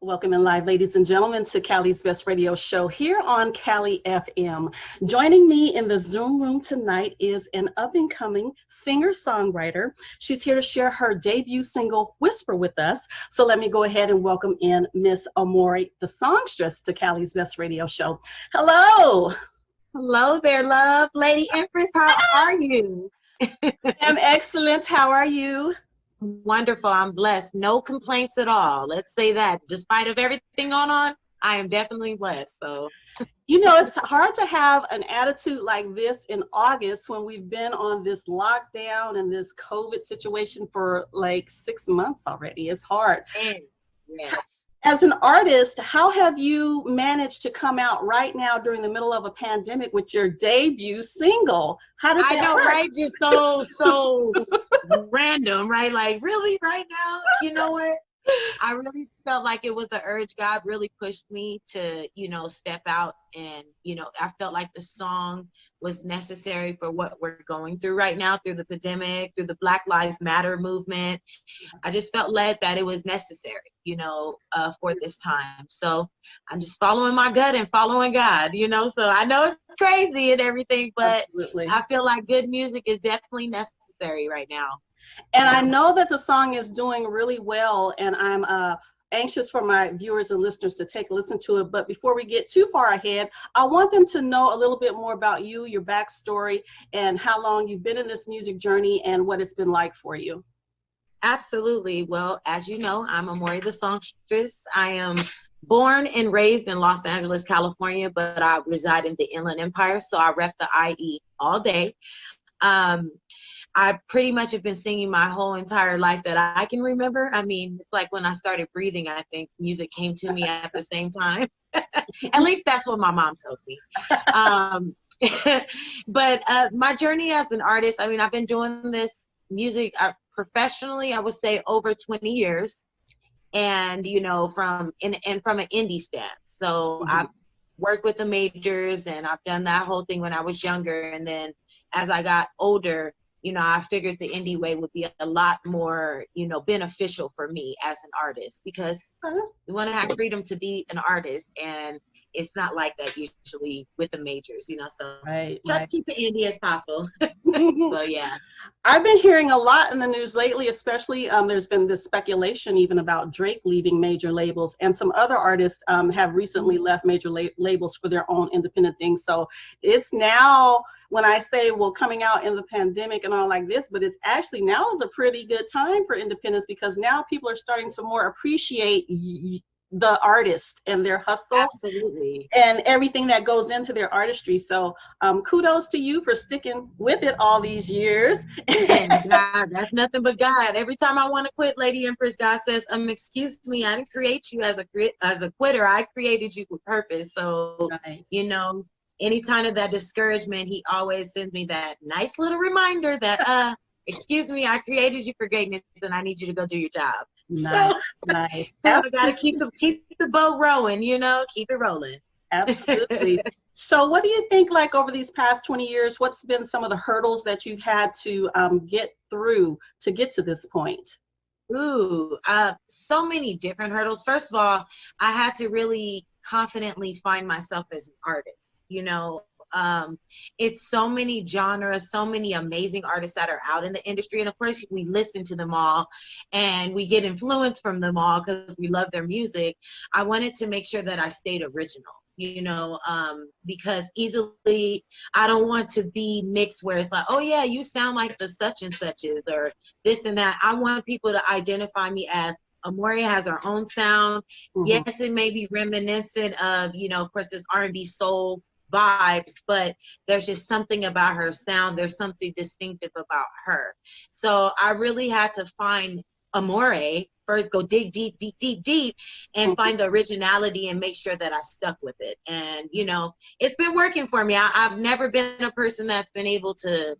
Welcome in live, ladies and gentlemen, to Cali's Best Radio Show here on Cali FM. Joining me in the Zoom room tonight is an up-and-coming singer-songwriter. She's here to share her debut single, Whisper, with us. So let me go ahead and welcome in Miss AMORE, the songstress, to Cali's Best Radio Show. Hello. Hello there, love. Lady Empress, how are you? I'm excellent. How are you? Wonderful. I'm blessed. No complaints at all. Let's say that. Despite of everything going on, I am definitely blessed. So, you know, it's hard to have an attitude like this in August when we've been on this lockdown and this COVID situation for like 6 months already. It's hard. Yes. As an artist, how have you managed to come out right now during the middle of a pandemic with your debut single? How did that work? Right? Just so random, right? Like, really, right now? You know what? I really felt like it was the urge. God really pushed me to, step out, and, I felt like the song was necessary for what we're going through right now, through the pandemic, through the Black Lives Matter movement. I just felt led that it was necessary, for this time. So I'm just following my gut and following God, so I know it's crazy and everything, but Absolutely. I feel like good music is definitely necessary right now. And I know that the song is doing really well, and I'm anxious for my viewers and listeners to take a listen to it. But before we get too far ahead, I want them to know a little bit more about you, your backstory, and how long you've been in this music journey and what it's been like for you. Absolutely. Well, as you know, I'm AMORE the songstress. I am born and raised in Los Angeles, California, but I reside in the Inland Empire, so I rep the IE all day. I pretty much have been singing my whole entire life that I can remember. I mean, it's like when I started breathing, I think music came to me at the same time. At least that's what my mom tells me. But my journey as an artist, I mean, I've been doing this music professionally, I would say over 20 years. And, from an indie stance. So I've worked with the majors, and I've done that whole thing when I was younger. And then as I got older, I figured the indie way would be a lot more, beneficial for me as an artist, because we want to have freedom to be an artist, and it's not like that usually with the majors, so try to keep it indie as possible. So, yeah. I've been hearing a lot in the news lately, especially there's been this speculation even about Drake leaving major labels, and some other artists have recently left major labels for their own independent things. So it's now, when I say, well, coming out in the pandemic and all like this, but it's actually now is a pretty good time for independence, because now people are starting to more appreciate the artist and their hustle. Absolutely. And everything that goes into their artistry. So kudos to you for sticking with it all these years. And God, that's nothing but God. Every time I want to quit, Lady Empress, God says, excuse me, I didn't create you as a quitter. I created you with purpose. So, nice. Any time of that discouragement, he always sends me that nice little reminder that, excuse me, I created you for greatness, and I need you to go do your job. Nice, nice. So I gotta keep the boat rowing, keep it rolling. Absolutely. So what do you think, like over these past 20 years, what's been some of the hurdles that you've had to get through to get to this point? Ooh, so many different hurdles. First of all, I had to really confidently find myself as an artist. It's so many genres, so many amazing artists that are out in the industry. And of course, we listen to them all and we get influenced from them all because we love their music. I wanted to make sure that I stayed original, because easily I don't want to be mixed where it's like, oh yeah, you sound like the such and suches or this and that. I want people to identify me as AMORE has her own sound. Yes, it may be reminiscent of, of course, this R&B soul vibes, but there's just something about her sound. There's something distinctive about her. So I really had to find AMORE first, go dig deep, deep, deep, deep, and find the originality and make sure that I stuck with it. And, it's been working for me. I've never been a person that's been able to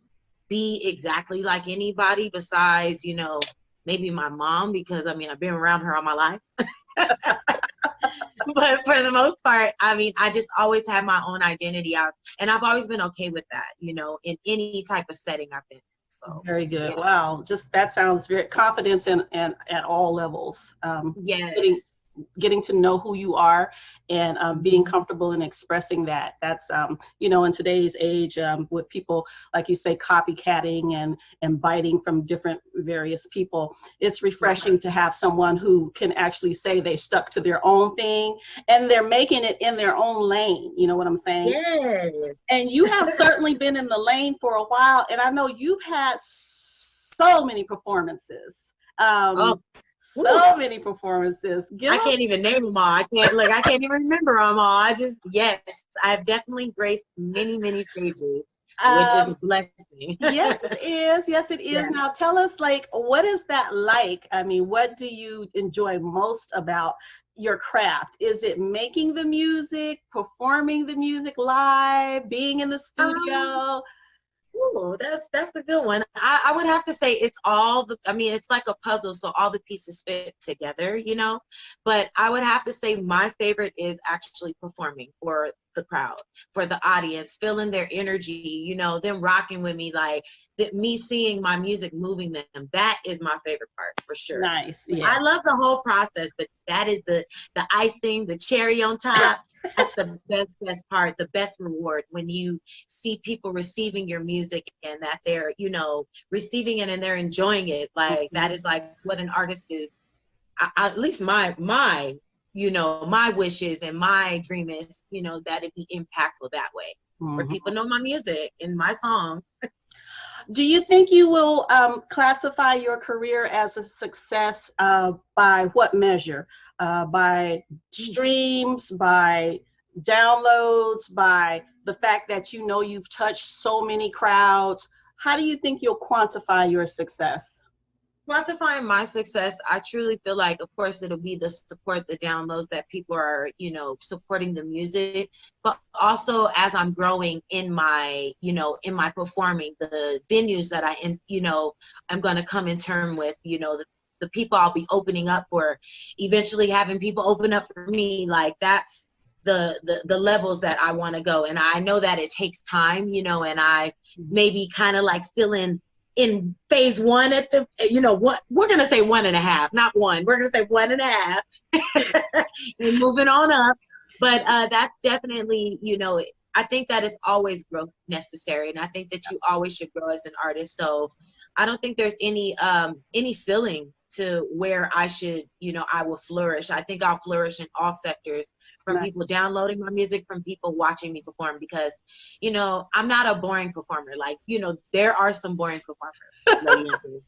be exactly like anybody besides, maybe my mom, because I've been around her all my life. But for the most part, I just always had my own identity out, and I've always been okay with that, in any type of setting I've been in. So very good. Yeah. Wow. Just that sounds very confidence and at all levels. Yes. getting to know who you are and being comfortable in expressing that. That's, you know, in today's age with people, like you say, copycatting and biting from different various people, it's refreshing to have someone who can actually say they stuck to their own thing and they're making it in their own lane. You know what I'm saying? Yes. And you have certainly been in the lane for a while, and I know you've had so many performances. Oh, So many performances. I can't even name them all. I can't even remember them all. Yes, I've definitely graced many, many stages, which is a blessing. Yes, it is. Yes, it is. Yes. Now tell us, like, what is that like? I mean, what do you enjoy most about your craft? Is it making the music, performing the music live, being in the studio? Ooh, that's a good one. I would have to say it's all I mean, it's like a puzzle, so all the pieces fit together, you know. But I would have to say my favorite is actually performing for the crowd, for the audience, feeling their energy, you know, them rocking with me, like me seeing my music moving them. That is my favorite part for sure. Nice. Yeah. I love the whole process, but that is the icing, the cherry on top. That's the best part, the best reward, when you see people receiving your music and that they're, you know, receiving it and they're enjoying it. Like that is like what an artist is. At least my, you know, my wishes and my dream is, you know, that it be impactful that way, where people know my music and my song. Do you think you will classify your career as a success by what measure? By streams, by downloads, by the fact that you know you've touched so many crowds? How do you think you'll quantify your success? Quantifying my success, I truly feel like, of course, it'll be the support, the downloads, that people are, you know, supporting the music, but also as I'm growing in my, you know, in my performing, the venues that you know, I'm going to come in term with, you know, the people I'll be opening up for, eventually having people open up for me. Like that's the levels that I want to go. And I know that it takes time, you know, and I maybe kind of like still in phase one at the, you know, what we're going to say 1.5, not one, we're going to say 1.5 and moving on up. But that's definitely, you know, I think that it's always growth necessary. And I think that you always should grow as an artist. So I don't think there's any ceiling to where I should, you know, I will flourish. I think I'll flourish in all sectors, from people downloading my music, from people watching me perform, because, you know, I'm not a boring performer. Like, you know, there are some boring performers.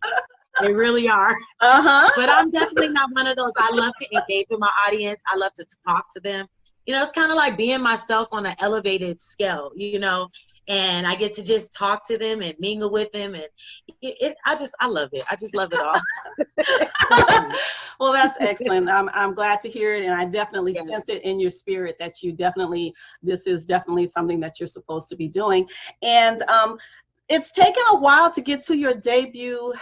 They really are. But I'm definitely not one of those. I love to engage with my audience. I love to talk to them. You know, it's kind of like being myself on an elevated scale, you know, and I get to just talk to them and mingle with them. And I love it. I just love it all. Well, that's excellent. I'm glad to hear it. And I definitely sense it in your spirit that this is definitely something that you're supposed to be doing. And it's taken a while to get to your debut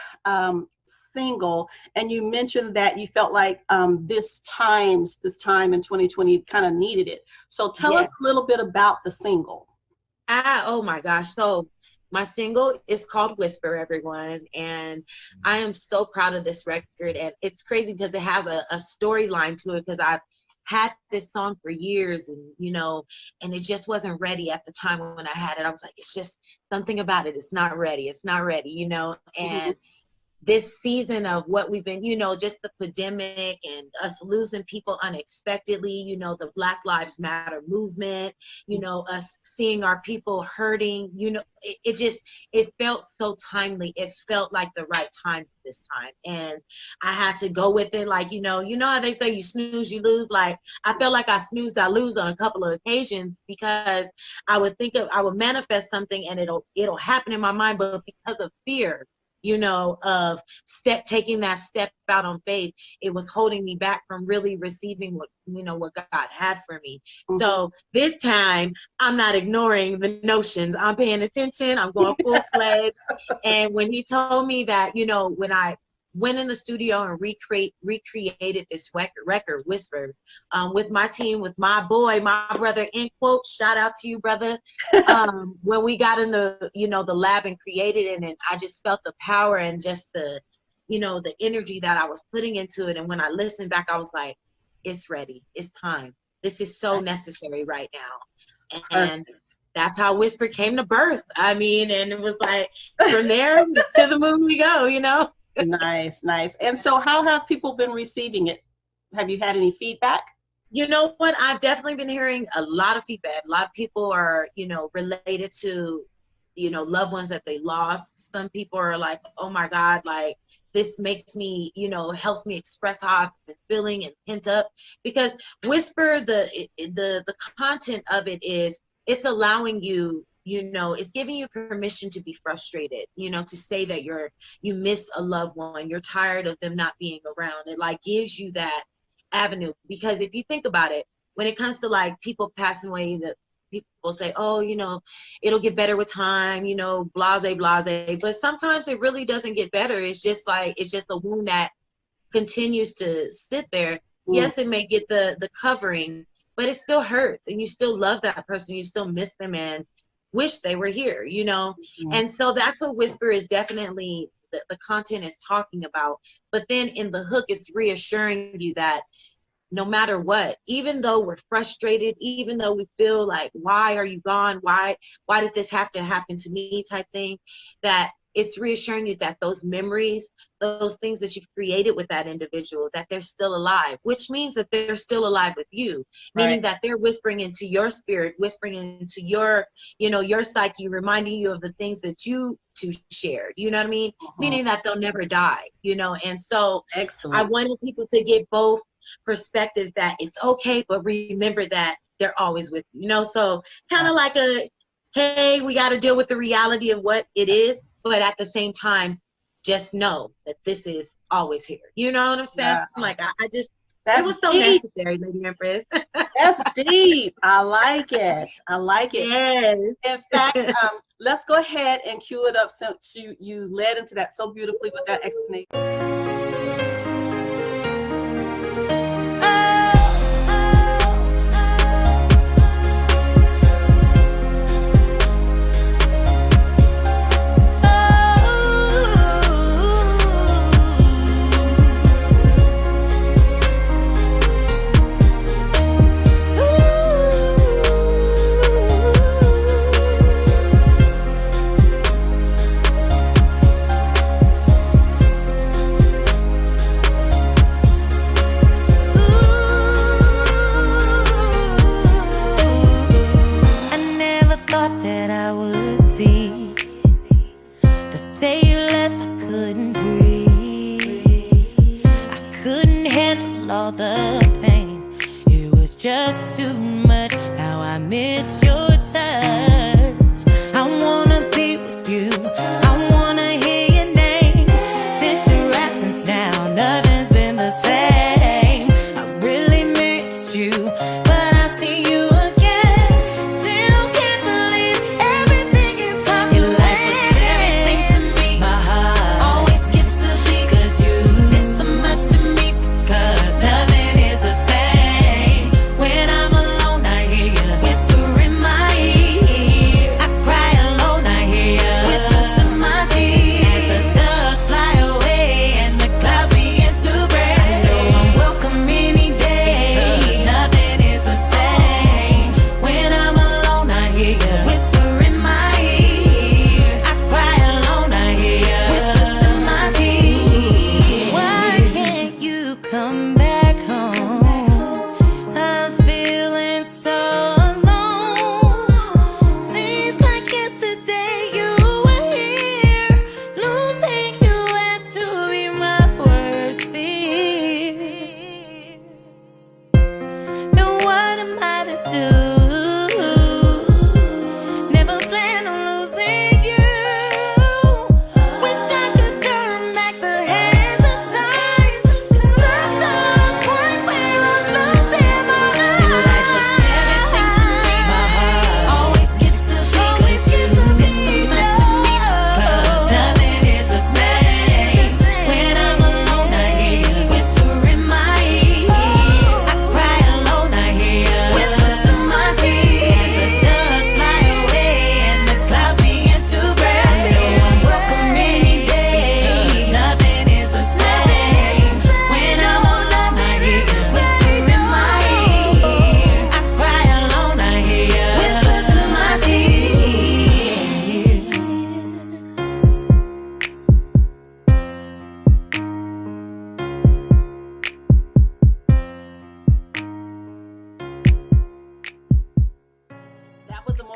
single, and you mentioned that you felt like this time in 2020 kind of needed it. So tell us a little bit about the single. Oh my gosh. So my single is called Whisper, everyone. And I am so proud of this record. And it's crazy because it has a storyline to it, because I've had this song for years, and, you know, and it just wasn't ready at the time when I had it. I was like, it's just something about it. It's not ready, you know. And this season of what we've been, you know, just the pandemic and us losing people unexpectedly, you know, the Black Lives Matter movement, you know, us seeing our people hurting, you know, it felt so timely. It felt like the right time this time. And I had to go with it. Like, you know how they say you snooze, you lose. Like, I felt like I snoozed, I lose on a couple of occasions, because I would manifest something and it'll happen in my mind, but because of fear, you know, of taking that step out on faith, it was holding me back from really receiving what God had for me. So this time, I'm not ignoring the notions. I'm paying attention. I'm going full-fledged. And when he told me that, you know, when I went in the studio and recreated this record, Whisper, with my team, with my boy, my brother, in quote, shout out to you, brother. When we got in the, you know, the lab and created it, and I just felt the power and just the, you know, the energy that I was putting into it. And when I listened back, I was like, it's ready. It's time. This is so necessary right now. And Perfect. that's how Whisper came to birth. I mean, and it was like, from there to the moon we go, you know? Nice, nice. And so how have people been receiving it? Have you had any feedback? You know what? I've definitely been hearing a lot of feedback. A lot of people are, you know, related to, you know, loved ones that they lost. Some people are like, oh my God, like this makes me, you know, helps me express how I've been feeling and pent up. Because Whisper, the content of it is, it's allowing you, you know, it's giving you permission to be frustrated, you know, to say that you miss a loved one, you're tired of them not being around. It like gives you that avenue. Because if you think about it, when it comes to like people passing away, that people say, oh, you know, it'll get better with time, you know, blase, blase. But sometimes it really doesn't get better. It's just like, it's just a wound that continues to sit there. Yes, it may get the covering, but it still hurts, and you still love that person, you still miss them and wish they were here, you know. And so that's what Whisper is definitely, the content is talking about. But then in the hook, it's reassuring you that no matter what, even though we're frustrated, even though we feel like, why are you gone, why did this have to happen to me type thing, that it's reassuring you that those memories, those things that you've created with that individual, that they're still alive, which means that they're still alive with you, meaning that they're whispering into your spirit, whispering into your, you know, your psyche, reminding you of the things that you two shared, you know what I mean? Meaning that they'll never die, you know. And so Excellent. I wanted people to get both perspectives, that it's okay, but remember that they're always with you, you know. So kind of like a, hey, we got to deal with the reality of what it is, but at the same time, just know that this is always here. You know what I'm saying? Like, I just, it was so necessary, Lady Empress. That's deep. I like it. I like it. Yes. In fact, let's go ahead and cue it up, since you led into that so beautifully with that explanation.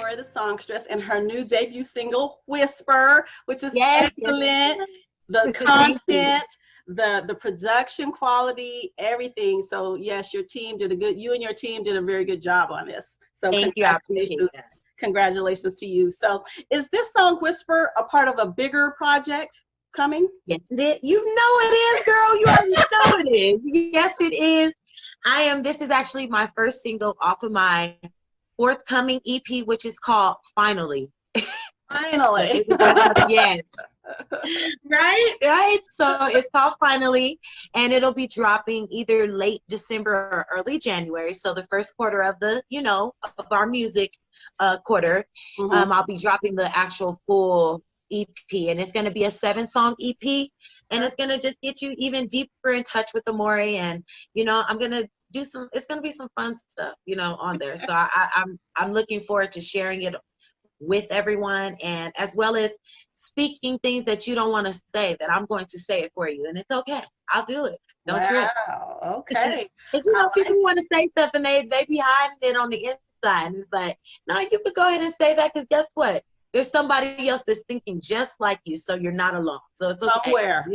AMORE, the Songstress, and her new debut single, Whisper, which is Yes, excellent. yes. The Thank you. content, the production quality, everything. So yes, you and your team did a very good job on this. So Thank you. I appreciate congratulations. that. Congratulations to you. So is this song Whisper a part of a bigger project coming? Yes, it is. You know it is, girl. You already know it is. Yes, it is. This is actually my first single off of my forthcoming EP, which is called Finally. Finally. Yes. Right. So it's called Finally, and it'll be dropping either late December or early January. So the first quarter of of our music quarter, I'll be dropping the actual full EP, and it's going to be a 7-song EP, and it's going to just get you even deeper in touch with AMORE, and I'm going to do it's going to be some fun stuff, on there. So I'm looking forward to sharing it with everyone, and as well as speaking things that you don't want to say, that I'm going to say it for you, and it's okay. I'll do it. Don't trip. Okay. Because people want to say stuff and they be hiding it on the inside, and it's like, no, you could go ahead and say that, because guess what? There's somebody else that's thinking just like you, so you're not alone. So it's okay. Somewhere.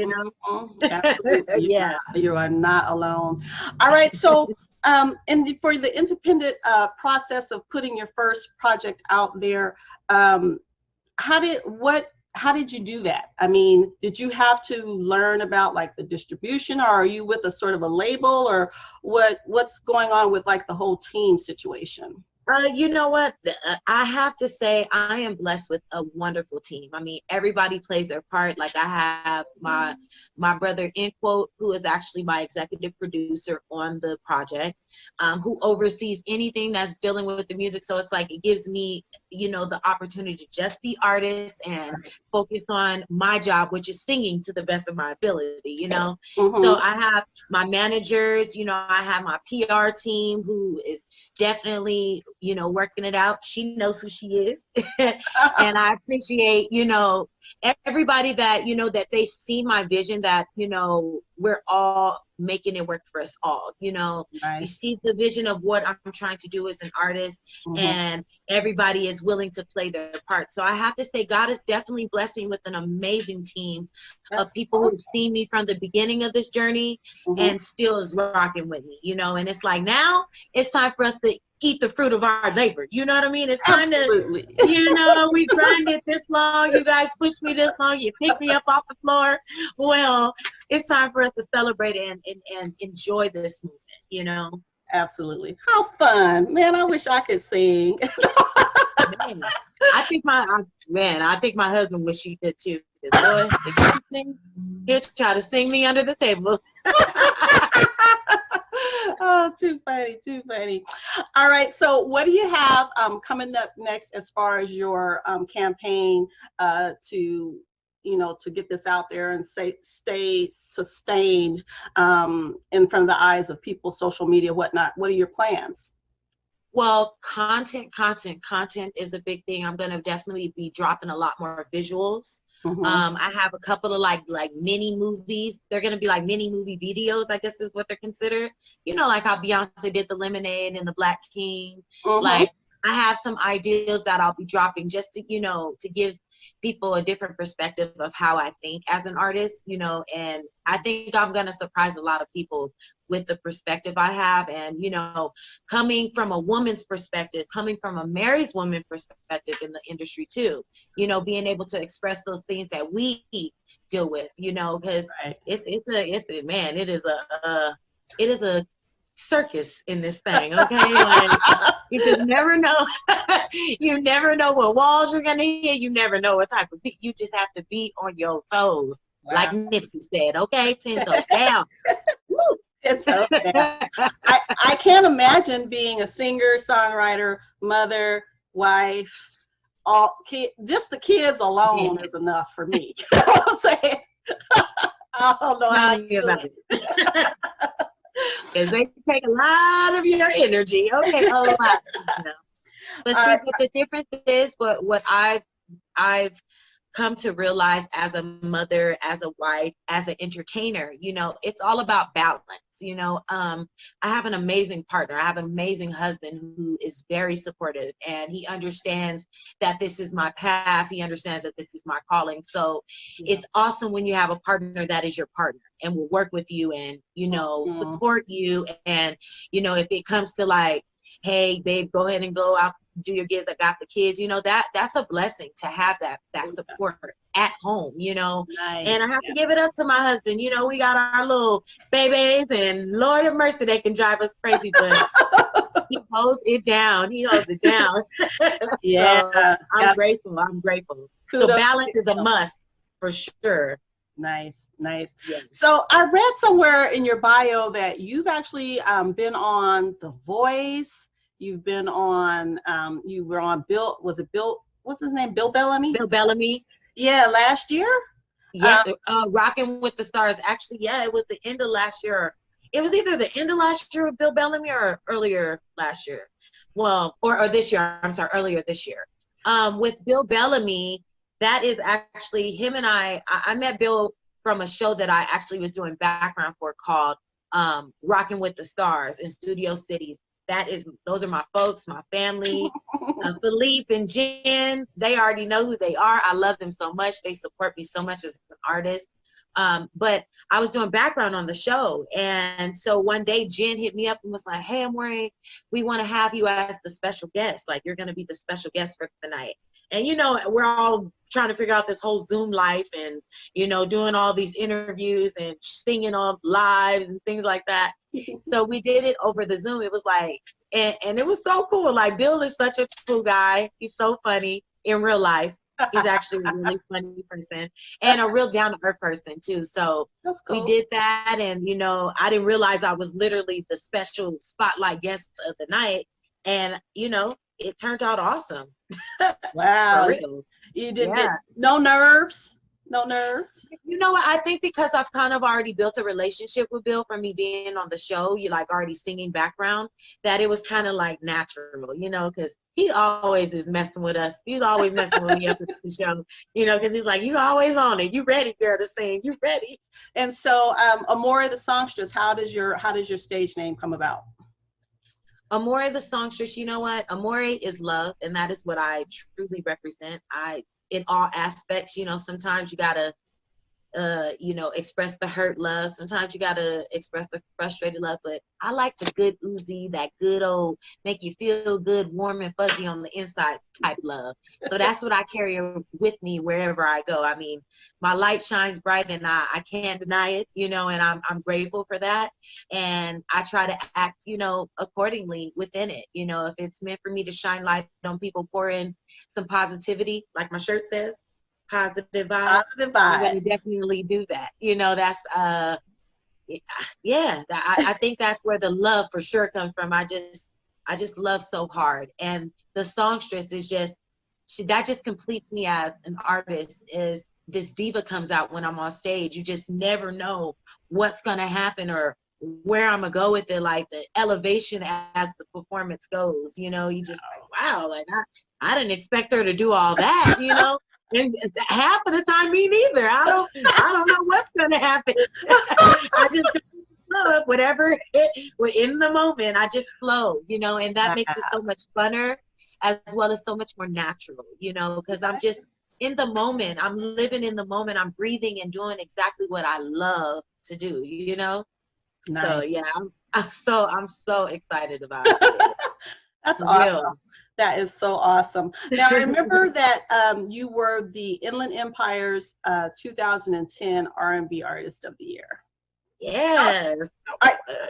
Absolutely. Yeah. You are not alone. All right. So for the independent process of putting your first project out there, how did you do that? I mean, did you have to learn about like the distribution, or are you with a sort of a label, or what's going on with like the whole team situation? You know what? I have to say I am blessed with a wonderful team. I mean, everybody plays their part. Like, I have my brother, in quote, who is actually my executive producer on the project, who oversees anything that's dealing with the music. So it's like, it gives me, the opportunity to just be artist and focus on my job, which is singing to the best of my ability, So I have my managers, I have my PR team, who is definitely, working it out. She knows who she is. And I appreciate, everybody that, that they've seen my vision, that, we're all making it work for us all. Right. You see the vision of what I'm trying to do as an artist, and everybody is willing to play their part. So I have to say, God has definitely blessed me with an amazing team of people who've seen me from the beginning of this journey and still is rocking with me, and it's like, now it's time for us to eat the fruit of our labor. You know what I mean? It's time to, we grinded this long, you guys pushed me this long, you picked me up off the floor. Well, it's time for us to celebrate and enjoy this movement, Absolutely. How fun, man. I wish I could sing. Man, I think my husband wish he could too. Boy, if he sing, he'll try to sing me under the table. Oh, too funny, too funny. All right, so what do you have coming up next as far as your campaign to get this out there and stay sustained in front of the eyes of people, social media, whatnot? What are your plans? Well, content is a big thing. I'm gonna definitely be dropping a lot more visuals. I have a couple of like mini movies. They're gonna be like mini movie videos, I guess is what they're considered. Like how Beyonce did the Lemonade and the Black King. Like, I have some ideas that I'll be dropping just to, to give people a different perspective of how I think as an artist, and I think I'm going to surprise a lot of people with the perspective I have. And, coming from a woman's perspective, coming from a married woman perspective in the industry too, being able to express those things that we deal with, because it is a circus in this thing, okay? Like, you just never know. You never know what walls you're gonna hit. You never know what type of beat. You just have to be on your toes, like Nipsey said, okay? 10 toes down. It's okay. I can't imagine being a singer, songwriter, mother, wife, just the kids alone is enough for me. You know what I'm saying? I don't know how you do it. Because they take a lot of your energy. Okay, a lot. But see, but the difference is what I've come to realize as a mother, as a wife, as an entertainer, you know, it's all about balance. You know, I have an amazing partner. I have an amazing husband who is very supportive, and he understands that this is my path. He understands that this is my calling. So it's awesome when you have a partner that is your partner and will work with you and, you know, support you. And, you know, if it comes to like, hey, babe, go ahead and go out, do your gigs, I got the kids, you know, that's a blessing to have that support at home, you know. Nice. And I have to give it up to my husband. You know, we got our little babies, and Lord have mercy, they can drive us crazy, but he holds it down. He holds it down. Yeah. So I'm grateful. I'm grateful. So balance is a must for sure. Nice, nice. Yes. So I read somewhere in your bio that you've actually been on The Voice. You've been on, you were on Bill, was it Bill, what's his name? Bill Bellamy? Bill Bellamy. Yeah, last year? Yeah, Rocking with the Stars. Actually, yeah, it was the end of last year. It was either the end of last year with Bill Bellamy or earlier last year. Well, or this year, I'm sorry, earlier this year. With Bill Bellamy, that is actually him and I met Bill from a show that I actually was doing background for called Rocking with the Stars in Studio Cities. Those are my folks, my family. Philippe and Jen, they already know who they are. I love them so much. They support me so much as an artist. But I was doing background on the show. And so one day Jen hit me up and was like, hey, AMORE, we want to have you as the special guest. Like, you're going to be the special guest for the night. And, you know, we're all trying to figure out this whole Zoom life and, you know, doing all these interviews and singing on lives and things like that. So we did it over the Zoom. It was like, and it was so cool. Like, Bill is such a cool guy. He's so funny in real life. He's actually a really funny person and a real down-to-earth person too. So That's cool. We did that, and you know, I didn't realize I was literally the special spotlight guest of the night, and you know, it turned out awesome. Wow. For real. You did get no nerves? No nerves? You know what? I think because I've kind of already built a relationship with Bill from me being on the show, you like already singing background, that it was kind of like natural, you know, because he always is messing with us. He's always messing with me up at the show, you know, because he's like, you always on it. You ready, girl, to sing. You ready. And so AMORE the Songstress, how does your stage name come about? AMORE the Songstress, you know what? AMORE is love, and that is what I truly represent. In all aspects, you know, sometimes you gotta, you know, express the hurt love. Sometimes you gotta express the frustrated love. But I like the good oozy, that good old, make you feel good, warm and fuzzy on the inside type love. So that's what I carry with me wherever I go. I mean, my light shines bright, and I can't deny it, you know, and I'm grateful for that. And I try to act, you know, accordingly within it. You know, if it's meant for me to shine light on people, pour in some positivity, like my shirt says, positive vibes. Positive vibes. I'm going to definitely do that. You know, that's yeah. I think that's where the love for sure comes from. I just love so hard, and the songstress is that just completes me as an artist. Is this diva comes out when I'm on stage. You just never know what's going to happen or where I'm gonna go with it. Like the elevation as the performance goes. You know, you just like, wow, like I didn't expect her to do all that. You know. And half of the time, me neither. I don't know what's gonna happen. I just flow whatever in the moment. I just flow, you know, and that makes it so much funner, as well as so much more natural, you know, because I'm just in the moment. I'm living in the moment. I'm breathing and doing exactly what I love to do, you know. Nice. So yeah, I'm so excited about it. That's awesome. That is so awesome. Now, I remember that you were the Inland Empire's 2010 R&B Artist of the Year. Yes.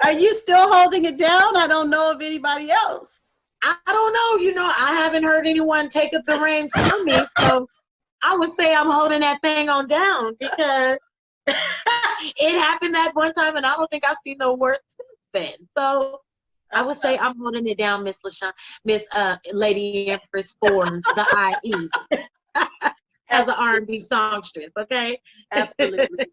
Are you still holding it down? I don't know of anybody else. I don't know. You know, I haven't heard anyone take up the reins from me. So I would say I'm holding that thing on down because it happened that one time, and I don't think I've seen the award since then. So I would say I'm holding it down, Miss LaShawn, Miss Lady Empress for the IE as an R&B songstress, okay? Absolutely.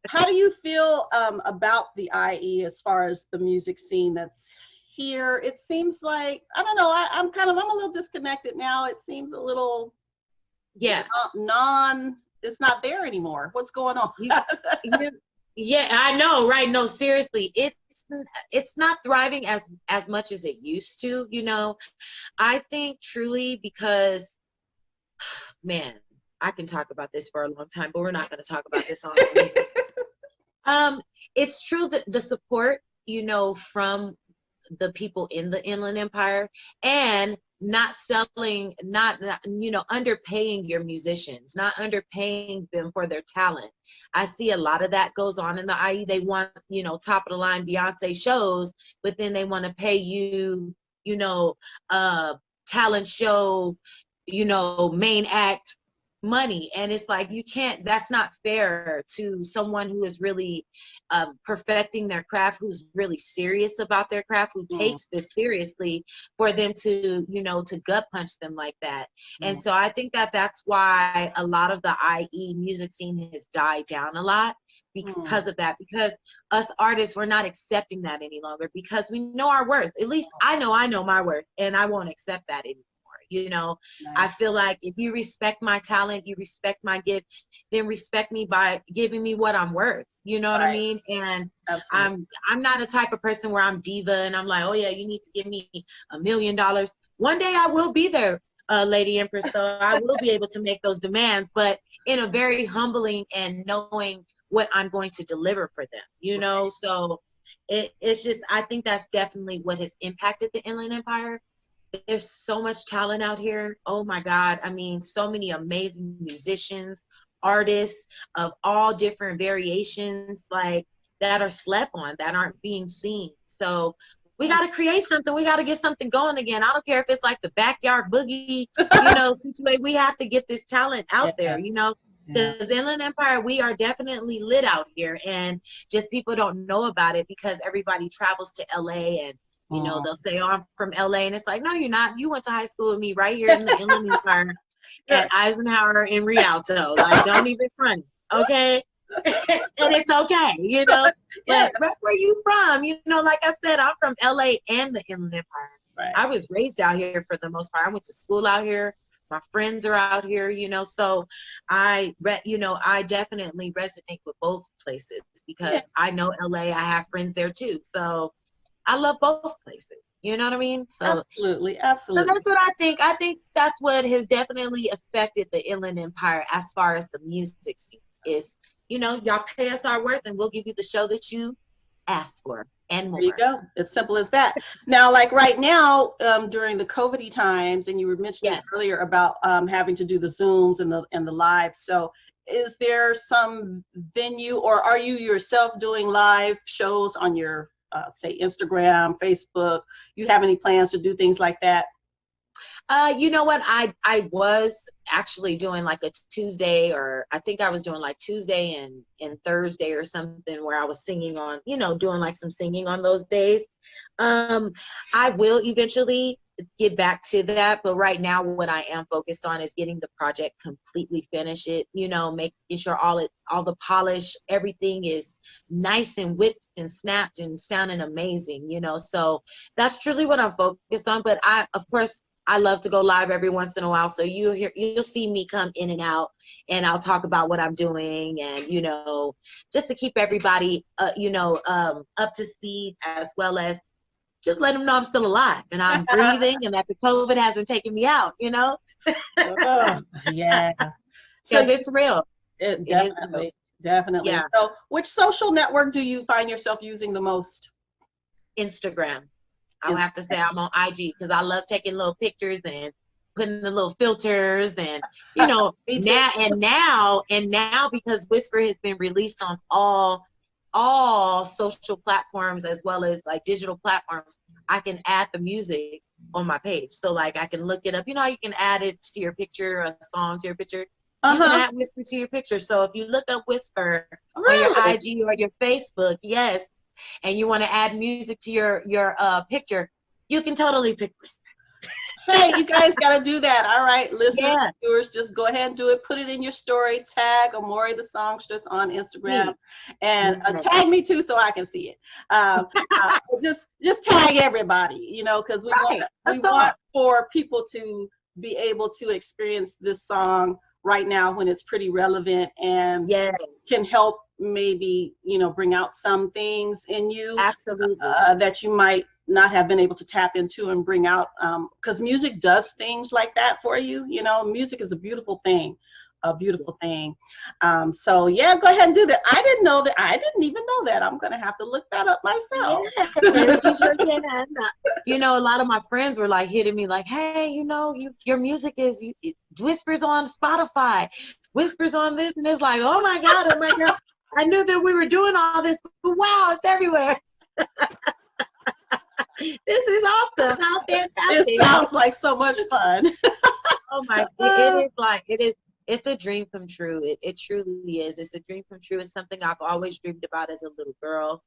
How do you feel about the IE as far as the music scene that's here? It seems like, I don't know, I'm a little disconnected now. It seems a little Yeah. It's not there anymore. What's going on? You, yeah, I know, right? No, seriously, it's not thriving as much as it used to, you know. I think truly because, man, I can talk about this for a long time, but we're not going to talk about this on here. It's true that the support, you know, from the people in the Inland Empire, and not selling, not you know, underpaying your musicians, not underpaying them for their talent. I see a lot of that goes on in the IE. They want, you know, top of the line Beyonce shows, but then they want to pay you, you know, talent show, you know, main act money. And it's like, you can't, that's not fair to someone who is really perfecting their craft, who's really serious about their craft, who takes this seriously, for them to, you know, to gut punch them like that. And so I think that that's why a lot of the IE music scene has died down a lot, because of that, because us artists, we're not accepting that any longer, because we know our worth. At least I know my worth, and I won't accept that anymore. You know, Nice. I feel like if you respect my talent, you respect my gift, then respect me by giving me what I'm worth. You know what I mean? And Absolutely. I'm not a type of person where I'm diva and I'm like, oh yeah, you need to give me $1 million. One day I will be there, Lady Empress, so I will be able to make those demands, but in a very humbling and knowing what I'm going to deliver for them, you know? So it's just, I think that's definitely what has impacted the Inland Empire. There's so much talent out here. Oh my God. I mean, so many amazing musicians, artists of all different variations, like, that are slept on, that aren't being seen. So we got to create something. We got to get something going again. I don't care if it's like the backyard boogie, you know, situation. We have to get this talent out there, you know. Because Inland Empire, we are definitely lit out here, and just people don't know about it because everybody travels to LA, and you know, they'll say, oh, I'm from LA. And it's like, no, you're not. You went to high school with me right here in the Inland Empire at Eisenhower in Rialto. Like, don't even front it, okay? And it's okay, you know? But where you from? You know, like I said, I'm from LA and the Inland Empire. Right. I was raised out here for the most part. I went to school out here. My friends are out here, you know, so you know, I definitely resonate with both places, because I know LA, I have friends there too. So I love both places. You know what I mean? So Absolutely. so that's what I think. I think that's what has definitely affected the Inland Empire as far as the music scene is. You know, y'all pay us our worth, and we'll give you the show that you asked for and more. There you go. As simple as that. Now, like right now, during the COVID times, and you were mentioning earlier about having to do the Zooms and the live. So is there some venue, or are you yourself doing live shows on your say Instagram, Facebook? You have any plans to do things like that? You know what? I was actually doing like a Tuesday, or I think I was doing like Tuesday and Thursday or something, where I was singing on, you know, doing like some singing on those days. I will eventually get back to that, but right now what I am focused on is getting the project completely finished, it, you know, making sure all the polish, everything is nice and whipped and snapped and sounding amazing, you know. So that's truly what I'm focused on. But of course, I love to go live every once in a while, so you'll see me come in and out, and I'll talk about what I'm doing, and you know, just to keep everybody you know, up to speed, as well as just let them know I'm still alive and I'm breathing, and that the COVID hasn't taken me out, you know. Yeah. Because it's real. It definitely, is definitely. Yeah. So which social network do you find yourself using the most? Instagram. I would have to say I'm on IG, because I love taking little pictures and putting the little filters, and you know, now because Whisper has been released on all social platforms, as well as like digital platforms, I can add the music on my page. So like, I can look it up. You know, you can add it to your picture, a song to your picture. You can add Whisper to your picture. So if you look up Whisper on your IG or your Facebook, yes, and you want to add music to your picture, you can totally pick Whisper. Hey, you guys got to do that. All right, listeners, viewers, just go ahead and do it. Put it in your story. Tag AMORE the Songstress on Instagram, and tag me too, so I can see it. Just tag everybody, you know, because we want for people to be able to experience this song right now when it's pretty relevant and Yes, can help maybe, you know, bring out some things in you absolutely. that you might not have been able to tap into and bring out, because music does things like that for you. You know, music is a beautiful thing, a beautiful thing. So yeah, go ahead and do that. I didn't know that. I didn't even know that. I'm gonna have to look that up myself. Yes, you sure can. You know, a lot of my friends were like hitting me like, hey, you know, your music is it whispers on Spotify, whispers on this, and it's like, oh my God, oh my God. I knew that we were doing all this, but wow, it's everywhere. This is awesome. How It fantastic. sounds like so much fun. Oh my, it is like, it's a dream come true. It truly is. It's a dream come true. It's something I've always dreamed about as a little girl.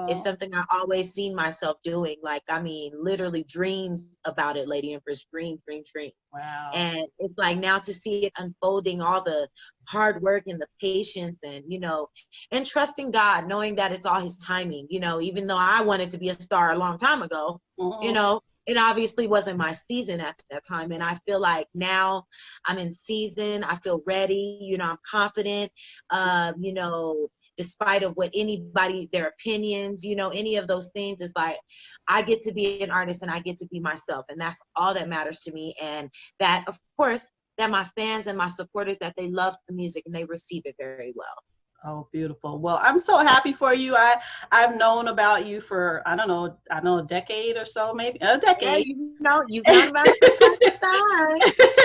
It's No. something I always seen myself doing. Like, I mean, literally dreams about it, Lady Empress, dreams, dreams, dreams. Wow. And it's like now to see it unfolding, all the hard work and the patience and, you know, and trusting God, knowing that it's all his timing, you know, even though I wanted to be a star a long time ago, you Mhm. know, it obviously wasn't my season at that time. And I feel like now I'm in season, I feel ready, you know, I'm confident, you know, despite of what anybody, their opinions, you know, any of those things, is like, I get to be an artist and I get to be myself. And that's all that matters to me. And that, of course, that my fans and my supporters, that they love the music and they receive it very well. Oh, beautiful. Well, I'm so happy for you. I've known about you for, I don't know, a decade or so, maybe a Yeah, decade. you know, you've known about it for quite some time.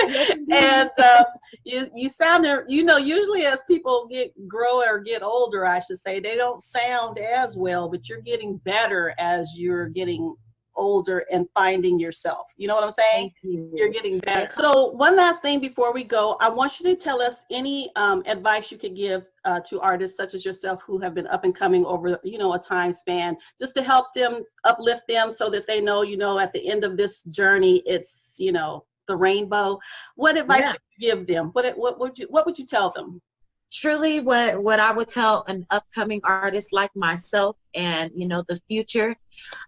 Yes, indeed. And you sound, you know, usually as people grow or get older, I should say, they don't sound as well, but you're getting better as you're getting older and finding yourself. You know what I'm saying? Thank you. You're getting better. Yes. So one last thing before we go, I want you to tell us any advice you could give to artists such as yourself who have been up and coming over, you know, a time span, just to help them, uplift them, so that they know, you know, at the end of this journey, it's, you know, the rainbow. What advice Yeah. would you give them? What would you tell them? Truly, what I would tell an upcoming artist like myself and, you know, the future,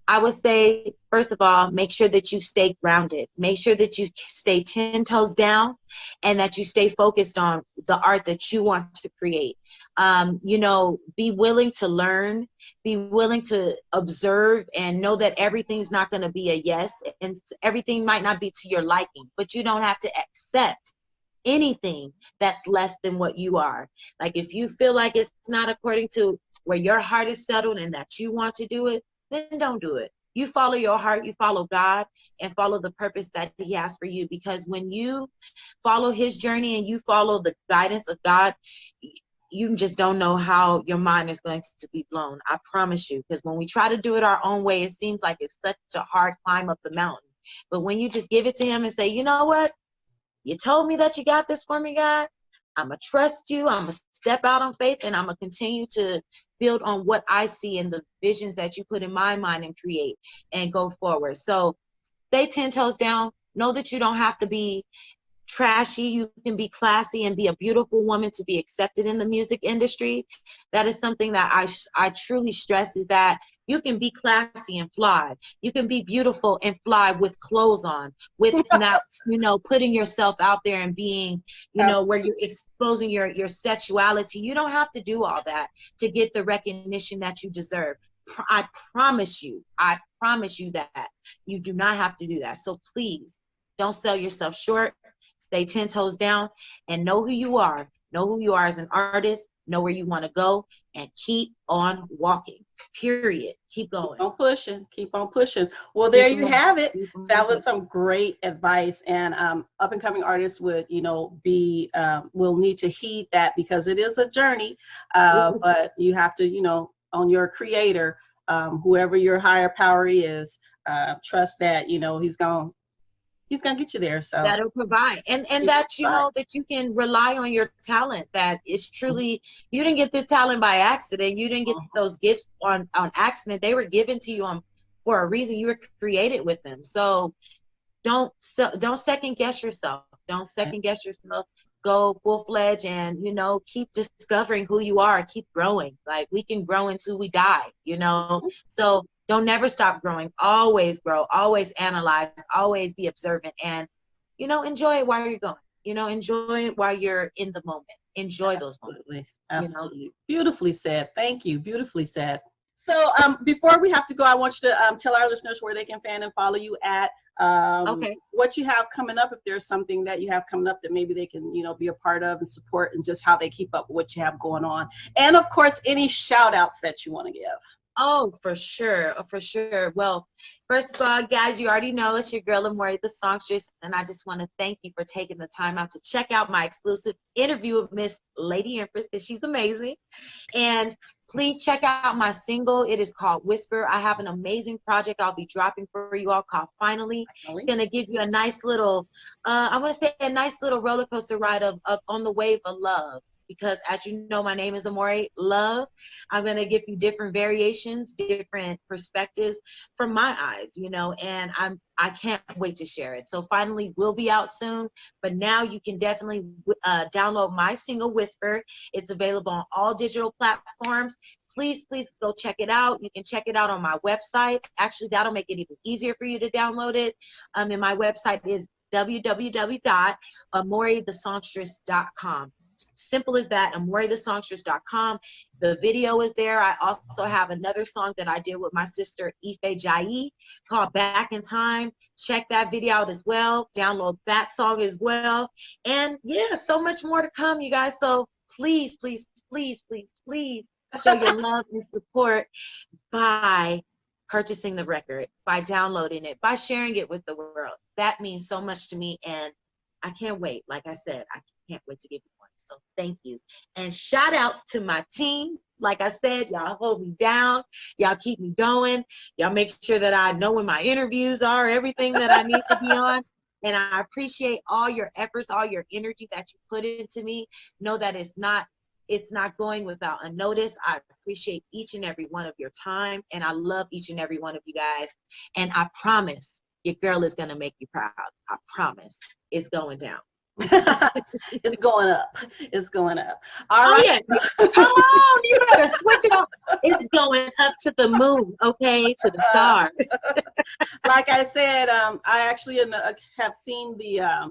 I would say, first of all, make sure that you stay grounded. Make sure that you stay 10 toes down and that you stay focused on the art that you want to create. You know, be willing to learn, be willing to observe, and know that everything's not going to be a yes, and everything might not be to your liking, but you don't have to accept anything that's less than what you are. Like, if you feel like it's not according to where your heart is settled and that you want to do it, then don't do it. You follow your heart, you follow God, and follow the purpose that he has for you. Because when you follow his journey and you follow the guidance of God, you just don't know how your mind is going to be blown. I promise you. Because when we try to do it our own way, it seems like it's such a hard climb up the mountain. But when you just give it to him and say, you know what? You told me that you got this for me, God. I'm going to trust you. I'm going to step out on faith, and I'm going to continue to build on what I see and the visions that you put in my mind and create and go forward. So stay 10 toes down. Know that you don't have to be trashy. You can be classy and be a beautiful woman to be accepted in the music industry. That is something that I truly stress, is that you can be classy and fly. You can be beautiful and fly with clothes on, with not, you know, putting yourself out there and being, you know, where you're exposing your sexuality. You don't have to do all that to get the recognition that you deserve. I promise you that you do not have to do that. So please don't sell yourself short. Stay 10 toes down and know who you are. Know who you are as an artist. Know where you want to go, and keep on walking. Period. Keep going. Keep on pushing. Keep on pushing. Well, there Keep you on, have it. keep on That was pushing. some great advice, and up and coming artists would, you know, will need to heed that, because it is a journey. But you have to, you know, on your creator, whoever your higher power is, trust that, you know, he's gonna get you there. So That'll provide, and he's that, you gonna know, that you can rely on your talent. That is truly, you didn't get this talent by accident. You didn't get provide. those gifts on accident. They were given to you for a reason. You were created with them. So don't second guess yourself. Don't second guess yourself. Go full fledged, and, you know, keep discovering who you are. Keep growing. Like, we can grow until we die, you know. So don't never stop growing. Always grow. Always analyze. Always be observant, and you know, enjoy it while you're going. You know, enjoy it while you're in the moment. Enjoy those moments. Absolutely. You know? Absolutely. Beautifully said. Thank you. Beautifully said. So before we have to go, I want you to tell our listeners where they can fan and follow you at, Okay. what you have coming up, if there's something that you have coming up that maybe they can, you know, be a part of and support, and just how they keep up with what you have going on. And of course, any shout outs that you want to give. Oh, for sure. Oh, for sure. Well, first of all, guys, you already know it's your girl, AMORE, the songstress. And I just want to thank you for taking the time out to check out my exclusive interview with Miss Lady Empress, because she's amazing. And please check out my single. It is called Whisper. I have an amazing project I'll be dropping for you all called Finally. It's going to give you a nice little, I want to say a nice little roller coaster ride of on the wave of love. Because as you know, my name is AMORE, love. I'm going to give you different variations, different perspectives from my eyes, you know, and I can't wait to share it. So Finally will be out soon, but now you can definitely download my single Whisper. It's available on all digital platforms. Please go check it out. You can check it out on my website. Actually, that'll make it even easier for you to download it. And my website is www.amorethesongstress.com. Simple as that, amorethesongstress.com. The video is there. I also have another song that I did with my sister Ife Jai called Back in Time. Check that video out as well. Download that song as well. And yeah, so much more to come, you guys. So please show your love and support by purchasing the record, by downloading it, by sharing it with the world. That means so much to me, and I can't wait. Like I said, I can't wait to give you one. So thank you. And shout outs to my team. Like I said, y'all hold me down. Y'all keep me going. Y'all make sure that I know when my interviews are, everything that I need to be on. And I appreciate all your efforts, all your energy that you put into me. Know that it's not going without unnoticed. I appreciate each and every one of your time, and I love each and every one of you guys. And I promise your girl is going to make you proud. I promise it's going down. It's going up. It's going up. All right. Yeah. Come on, you better switch it up. It's going up to the moon, okay, to the stars. Like I said, I actually have seen the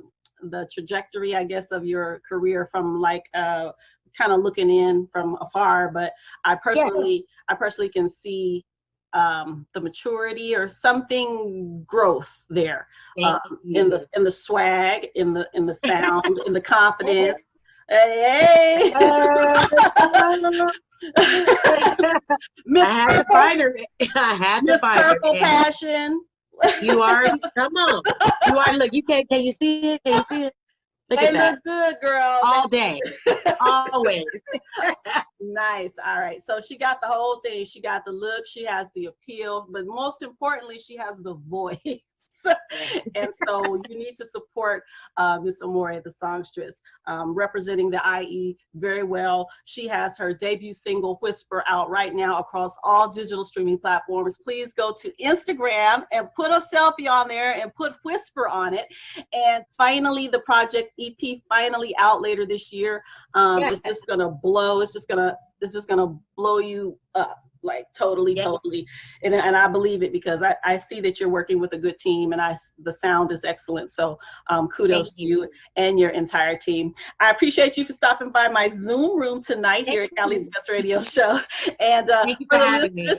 trajectory, I guess, of your career from like kind of looking in from afar, but I personally can see the maturity or something growth there, in the swag, in the sound, in the confidence. Hey, Miss I had to find her. I had to find her. Purple Passion. You are, come on. You are, look, can you see it? Can you see it? Look They at that. look good, girl. All day. Always. Nice. All right. So she got the whole thing. She got the look. She has the appeal. But most importantly, she has the voice. And so you need to support Miss AMORE, the songstress, representing the IE very well. She has her debut single, Whisper, out right now across all digital streaming platforms. Please go to Instagram and put a selfie on there and put Whisper on it. And finally, the project EP finally out later this year. It's just going to blow. It's just going to blow you up. Like totally. And I believe it, because I see that you're working with a good team, and the sound is excellent. So kudos to you and your entire team. I appreciate you for stopping by my Zoom room tonight here at Cali Spence Radio Show. And thank you for having me.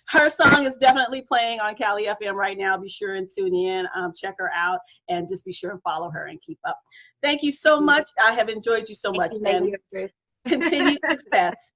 Her song is definitely playing on Cali FM right now. Be sure and tune in, check her out, and just be sure and follow her and keep up. Thank you so much. I have enjoyed you so much, and continued success.